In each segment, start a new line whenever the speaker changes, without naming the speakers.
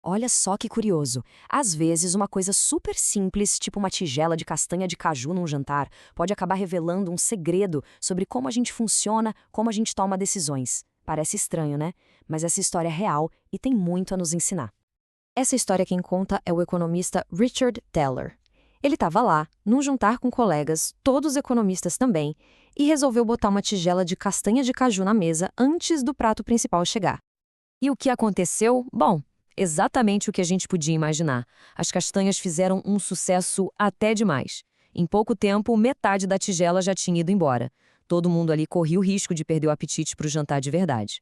Olha só que curioso. Às vezes, uma coisa super simples, tipo uma tigela de castanha de caju num jantar, pode acabar revelando um segredo sobre como a gente funciona, como a gente toma decisões. Parece estranho, né? Mas essa história é real e tem muito a nos ensinar. Essa história quem conta é o economista Richard Thaler. Ele estava lá, num jantar com colegas, todos economistas também, e resolveu botar uma tigela de castanha de caju na mesa antes do prato principal chegar. E o que aconteceu? Bom, exatamente o que a gente podia imaginar. As castanhas fizeram um sucesso até demais. Em pouco tempo, metade da tigela já tinha ido embora. Todo mundo ali corria o risco de perder o apetite para o jantar de verdade.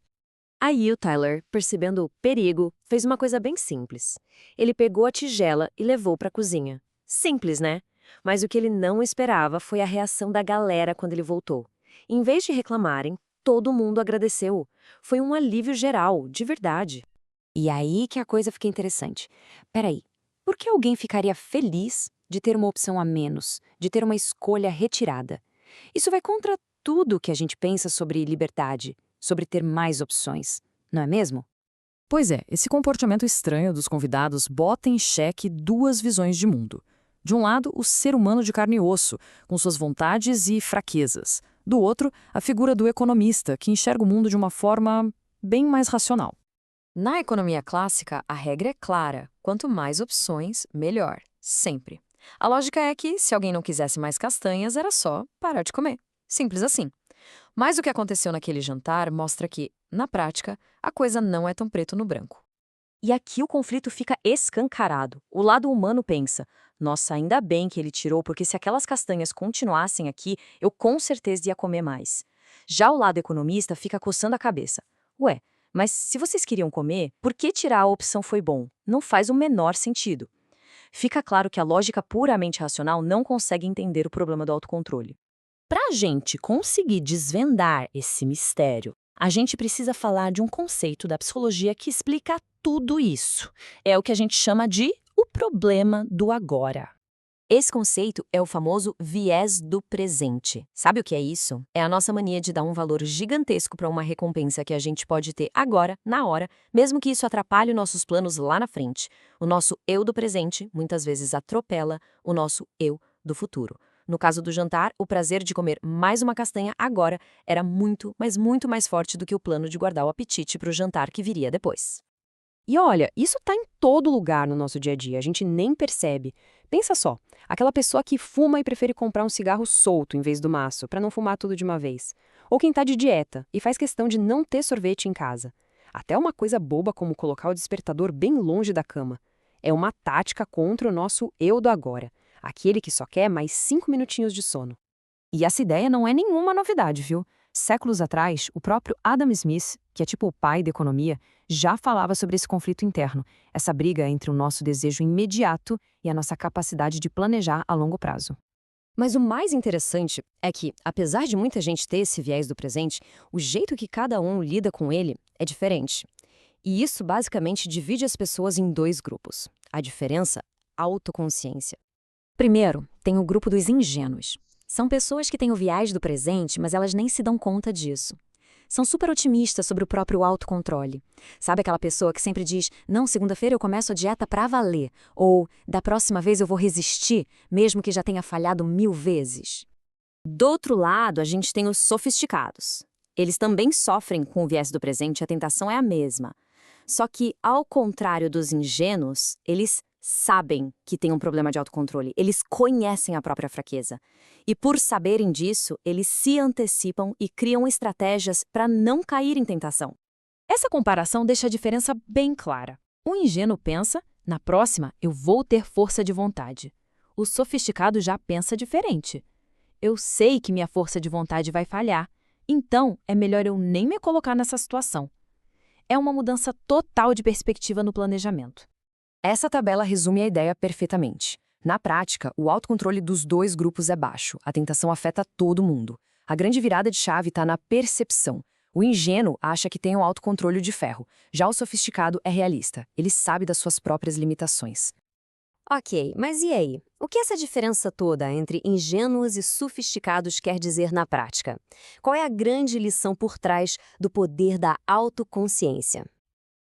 Aí o Tyler, percebendo o perigo, fez uma coisa bem simples. Ele pegou a tigela e levou para a cozinha. Simples, né? Mas o que ele não esperava foi a reação da galera quando ele voltou. Em vez de reclamarem, todo mundo agradeceu. Foi um alívio geral, de verdade. E aí que a coisa fica interessante. Peraí, por que alguém ficaria feliz de ter uma opção a menos, de ter uma escolha retirada? Isso vai contra tudo que a gente pensa sobre liberdade, sobre ter mais opções, não é mesmo?
Pois é, esse comportamento estranho dos convidados bota em xeque duas visões de mundo. De um lado, o ser humano de carne e osso, com suas vontades e fraquezas. Do outro, a figura do economista, que enxerga o mundo de uma forma bem mais racional.
Na economia clássica, a regra é clara: quanto mais opções, melhor. Sempre. A lógica é que, se alguém não quisesse mais castanhas, era só parar de comer. Simples assim. Mas o que aconteceu naquele jantar mostra que, na prática, a coisa não é tão preto no branco. E aqui o conflito fica escancarado. O lado humano pensa: nossa, ainda bem que ele tirou, porque se aquelas castanhas continuassem aqui, eu com certeza ia comer mais. Já o lado economista fica coçando a cabeça. Ué, mas se vocês queriam comer, por que tirar a opção foi bom? Não faz o menor sentido. Fica claro que a lógica puramente racional não consegue entender o problema do autocontrole. Para a gente conseguir desvendar esse mistério, a gente precisa falar de um conceito da psicologia que explica tudo isso. É o que a gente chama de o problema do agora. Esse conceito é o famoso viés do presente. Sabe o que é isso? É a nossa mania de dar um valor gigantesco para uma recompensa que a gente pode ter agora, na hora, mesmo que isso atrapalhe nossos planos lá na frente. O nosso eu do presente muitas vezes atropela o nosso eu do futuro. No caso do jantar, o prazer de comer mais uma castanha agora era muito, mas muito mais forte do que o plano de guardar o apetite para o jantar que viria depois. E olha, isso tá em todo lugar no nosso dia a dia, a gente nem percebe. Pensa só, aquela pessoa que fuma e prefere comprar um cigarro solto em vez do maço, para não fumar tudo de uma vez. Ou quem tá de dieta e faz questão de não ter sorvete em casa. Até uma coisa boba como colocar o despertador bem longe da cama. É uma tática contra o nosso eu do agora, aquele que só quer mais 5 minutinhos de sono. E essa ideia não é nenhuma novidade, viu? Séculos atrás, o próprio Adam Smith, que é tipo o pai da economia, já falava sobre esse conflito interno, essa briga entre o nosso desejo imediato e a nossa capacidade de planejar a longo prazo. Mas o mais interessante é que, apesar de muita gente ter esse viés do presente, o jeito que cada um lida com ele é diferente. E isso basicamente divide as pessoas em dois grupos. A diferença? Autoconsciência. Primeiro, tem o grupo dos ingênuos. São pessoas que têm o viés do presente, mas elas nem se dão conta disso. São super otimistas sobre o próprio autocontrole. Sabe aquela pessoa que sempre diz: não, segunda-feira eu começo a dieta pra valer, ou da próxima vez eu vou resistir, mesmo que já tenha falhado 1000 vezes? Do outro lado, a gente tem os sofisticados. Eles também sofrem com o viés do presente e a tentação é a mesma. Só que, ao contrário dos ingênuos, eles sabem que tem um problema de autocontrole, eles conhecem a própria fraqueza. E por saberem disso, eles se antecipam e criam estratégias para não cair em tentação. Essa comparação deixa a diferença bem clara. O ingênuo pensa: na próxima eu vou ter força de vontade. O sofisticado já pensa diferente. Eu sei que minha força de vontade vai falhar, então é melhor eu nem me colocar nessa situação. É uma mudança total de perspectiva no planejamento. Essa tabela resume a ideia perfeitamente. Na prática, o autocontrole dos dois grupos é baixo. A tentação afeta todo mundo. A grande virada de chave está na percepção. O ingênuo acha que tem um autocontrole de ferro. Já o sofisticado é realista. Ele sabe das suas próprias limitações. Ok, mas e aí? O que essa diferença toda entre ingênuos e sofisticados quer dizer na prática? Qual é a grande lição por trás do poder da autoconsciência?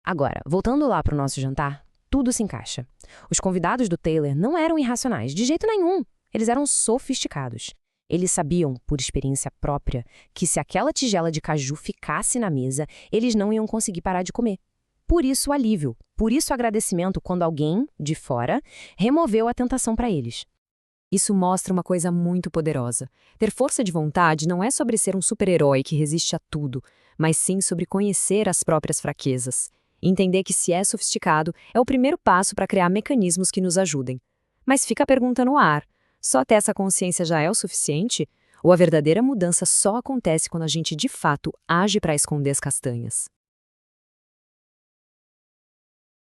Agora, voltando lá para o nosso jantar,
tudo se encaixa. Os convidados do Taylor não eram irracionais, de jeito nenhum. Eles eram sofisticados. Eles sabiam, por experiência própria, que se aquela tigela de caju ficasse na mesa, eles não iam conseguir parar de comer. Por isso o alívio, por isso o agradecimento quando alguém, de fora, removeu a tentação para eles.
Isso mostra uma coisa muito poderosa. Ter força de vontade não é sobre ser um super-herói que resiste a tudo, mas sim sobre conhecer as próprias fraquezas. Entender que se é sofisticado é o primeiro passo para criar mecanismos que nos ajudem. Mas fica a pergunta no ar: só ter essa consciência já é o suficiente? Ou a verdadeira mudança só acontece quando a gente de fato age para esconder as castanhas?